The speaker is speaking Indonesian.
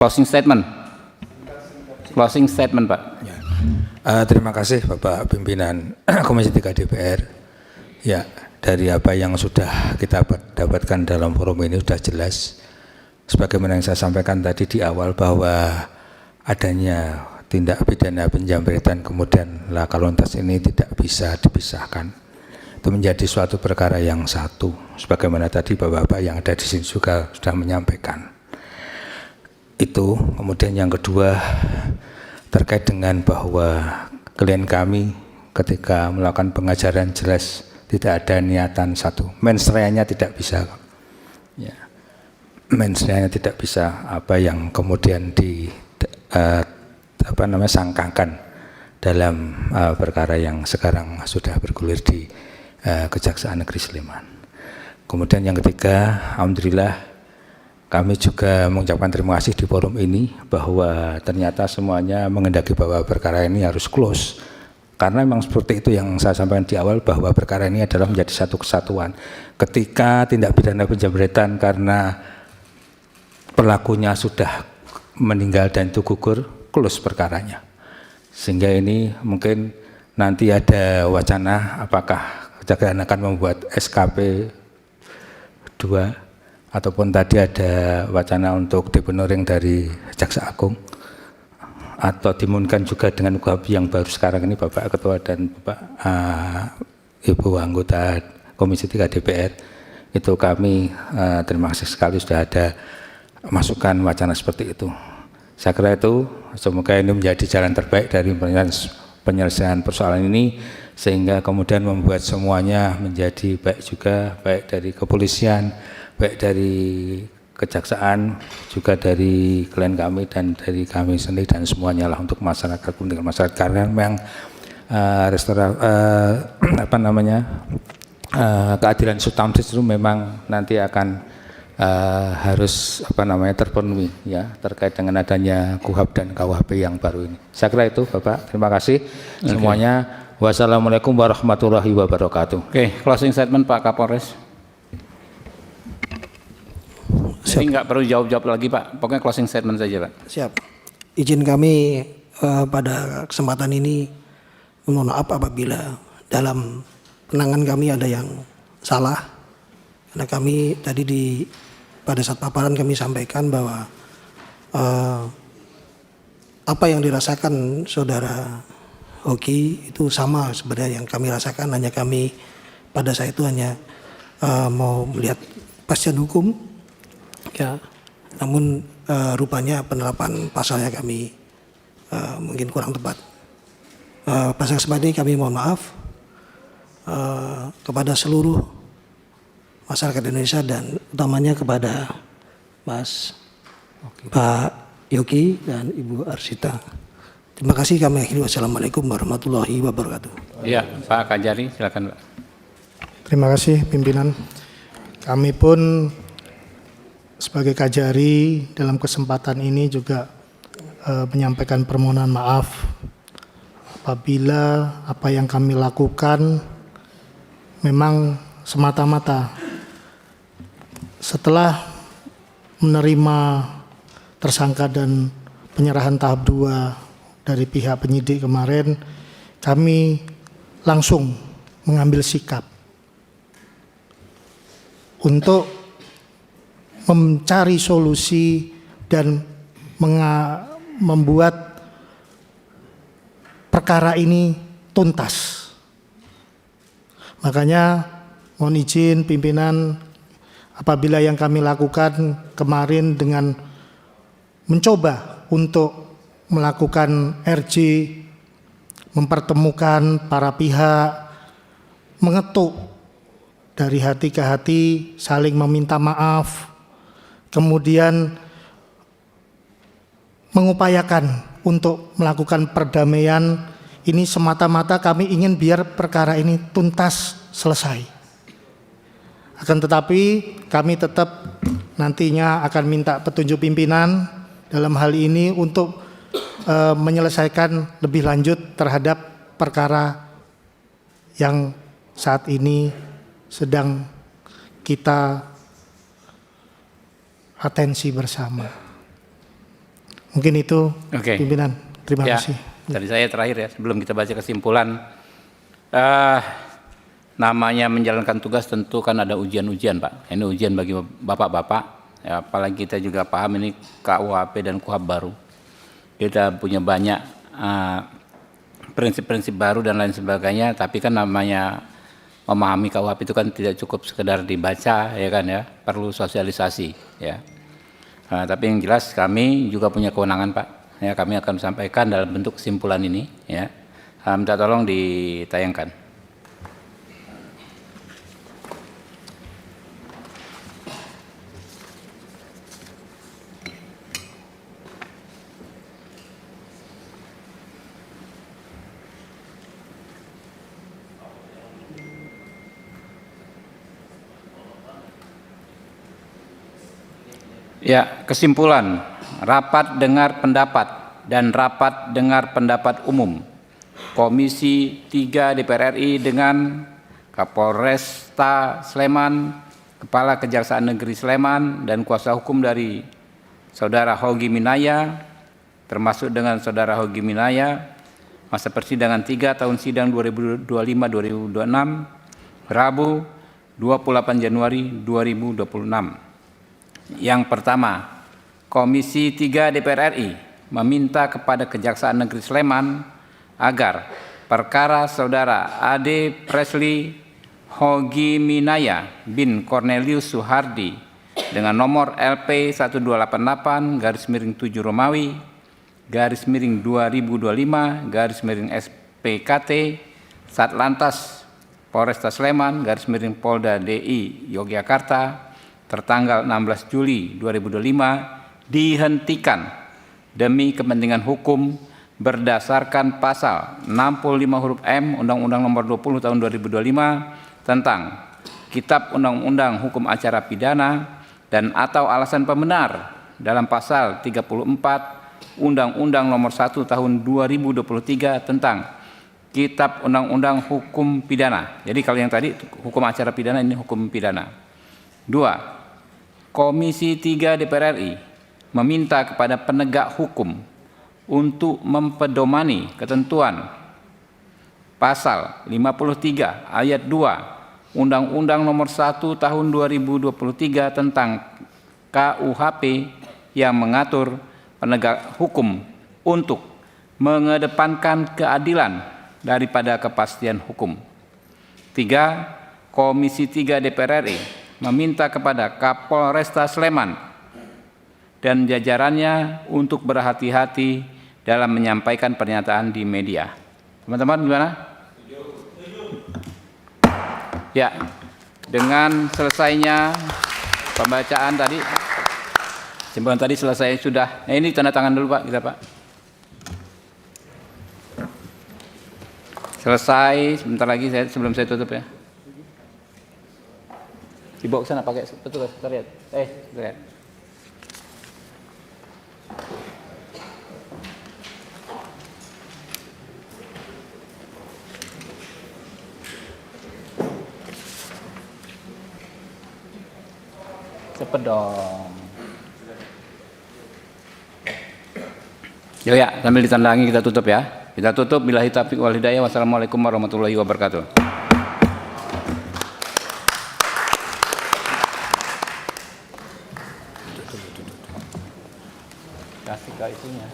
Closing statement. Closing statement, Pak. Ya. Terima kasih Bapak Pimpinan Komisi 3 DPR. Ya, dari apa yang sudah kita dapatkan dalam forum ini sudah jelas. Sebagaimana yang saya sampaikan tadi di awal bahwa adanya tindak pidana penjamretan kemudian laka lantas ini tidak bisa dipisahkan. Itu menjadi suatu perkara yang satu. Sebagaimana tadi Bapak-Bapak yang ada di sini juga sudah menyampaikan. Itu kemudian yang kedua terkait dengan bahwa klien kami ketika melakukan pengajaran jelas tidak ada niatan satu, mensreanya tidak bisa, ya, mensreanya tidak bisa apa yang kemudian sangkakan dalam perkara yang sekarang sudah bergulir di Kejaksaan Negeri Sleman. Kemudian yang ketiga, alhamdulillah kami juga mengucapkan terima kasih di forum ini bahwa ternyata semuanya menghendaki bahwa perkara ini harus close. Karena memang seperti itu yang saya sampaikan di awal bahwa perkara ini adalah menjadi satu kesatuan. Ketika tindak pidana penjamretan karena pelakunya sudah meninggal dan itu gugur, close perkaranya. Sehingga ini mungkin nanti ada wacana apakah Kejaksaan akan membuat SKP 2 ataupun tadi ada wacana untuk deponering dari Jaksa Agung atau dimungkinkan juga dengan KUHP yang baru sekarang ini Bapak Ketua dan Bapak Ibu anggota Komisi 3 DPR itu kami terima kasih sekali sudah ada masukan wacana seperti itu. Saya kira itu semoga ini menjadi jalan terbaik dari penyelesaian persoalan ini sehingga kemudian membuat semuanya menjadi baik juga, baik dari kepolisian, baik dari kejaksaan, juga dari klien kami dan dari kami sendiri dan semuanya lah untuk masyarakat, kepentingan masyarakat. Karena memang keadilan substantif itu memang nanti akan harus terpenuhi ya terkait dengan adanya KUHP dan KUHP yang baru ini. Saya kira itu Bapak. Terima kasih semuanya. Wassalamualaikum warahmatullahi wabarakatuh. Oke, closing statement Pak Kapolres. Jadi nggak perlu jawab-jawab lagi Pak, pokoknya closing statement saja Pak. Siap. Izin kami pada kesempatan ini mohon maaf apabila dalam penanganan kami ada yang salah. Karena kami tadi pada saat paparan kami sampaikan bahwa apa yang dirasakan saudara Hoki itu sama sebenarnya yang kami rasakan, hanya kami pada saat itu hanya mau melihat kepastian hukum. Ya, namun rupanya penerapan pasalnya kami mungkin kurang tepat. Pasal kesempatan ini kami mohon maaf kepada seluruh masyarakat Indonesia dan utamanya kepada Pak Yogi dan Ibu Arsita. Terima kasih kami akhiri. Wassalamualaikum warahmatullahi wabarakatuh. Iya, Pak Kajari silakan Pak. Terima kasih pimpinan. Kami pun sebagai Kajari dalam kesempatan ini juga menyampaikan permohonan maaf apabila apa yang kami lakukan memang semata-mata setelah menerima tersangka dan penyerahan tahap 2 dari pihak penyidik kemarin, kami langsung mengambil sikap untuk mencari solusi dan membuat perkara ini tuntas. Makanya mohon izin pimpinan apabila yang kami lakukan kemarin dengan mencoba untuk melakukan RJ, mempertemukan para pihak, mengetuk dari hati ke hati, saling meminta maaf, kemudian mengupayakan untuk melakukan perdamaian. Ini semata-mata kami ingin biar perkara ini tuntas selesai. Akan tetapi kami tetap nantinya akan minta petunjuk pimpinan dalam hal ini untuk menyelesaikan lebih lanjut terhadap perkara yang saat ini sedang kita atensi bersama. Mungkin itu Oke. pimpinan. Terima Ya, kasih. dari saya terakhir ya, sebelum kita baca kesimpulan. Namanya menjalankan tugas tentu kan ada ujian-ujian Pak. Ini ujian bagi Bapak-Bapak, ya, apalagi kita juga paham ini KUHP dan KUHP baru. Kita punya banyak prinsip-prinsip baru dan lain sebagainya, tapi kan namanya memahami KUHP itu kan tidak cukup sekedar dibaca, ya kan ya, perlu sosialisasi, ya. Tapi yang jelas kami juga punya kewenangan Pak, ya, kami akan sampaikan dalam bentuk kesimpulan ini, ya. Minta tolong ditayangkan. Ya, kesimpulan, rapat dengar pendapat dan rapat dengar pendapat umum Komisi 3 DPR RI dengan Kapolresta Sleman, Kepala Kejaksaan Negeri Sleman, dan kuasa hukum dari Saudara Hogi Minaya, termasuk dengan Saudara Hogi Minaya, masa persidangan 3 tahun sidang 2025-2026, Rabu 28 Januari 2026. Yang pertama, Komisi 3 DPR RI meminta kepada Kejaksaan Negeri Sleman agar perkara Saudara Ade Presley Hogi Minaya bin Cornelius Suhardi dengan nomor LP 1288-7 Romawi _2025 SPKT Satlantas Polresta Sleman Polda DI Yogyakarta tertanggal 16 Juli 2025 dihentikan demi kepentingan hukum berdasarkan pasal 65 huruf M Undang-Undang Nomor 20 Tahun 2025 tentang Kitab Undang-Undang Hukum Acara Pidana dan atau alasan pembenar dalam pasal 34 Undang-Undang Nomor 1 Tahun 2023 tentang Kitab Undang-Undang Hukum Pidana. Jadi kalau yang tadi hukum acara pidana, ini hukum pidana. 2. Komisi 3 DPR RI meminta kepada penegak hukum untuk mempedomani ketentuan pasal 53 ayat 2 Undang-Undang Nomor 1 Tahun 2023 tentang KUHP yang mengatur penegak hukum untuk mengedepankan keadilan daripada kepastian hukum. 3. Komisi 3 DPR RI meminta kepada Kapolresta Sleman dan jajarannya untuk berhati-hati dalam menyampaikan pernyataan di media. Teman-teman gimana? Ya, dengan selesainya pembacaan tadi, simpulan tadi selesai sudah. Nah, ini tanda tangan dulu Pak, kita Pak. Selesai, sebentar lagi sebelum saya tutup ya. Dibawa ke sana pakai petugas, lihat. Lihat. Cepet dong. Yo ya, sambil ditandangi kita tutup ya. Kita tutup, billahi taufiq wal hidayah. Wassalamualaikum warahmatullahi wabarakatuh. Kasih ke itunya.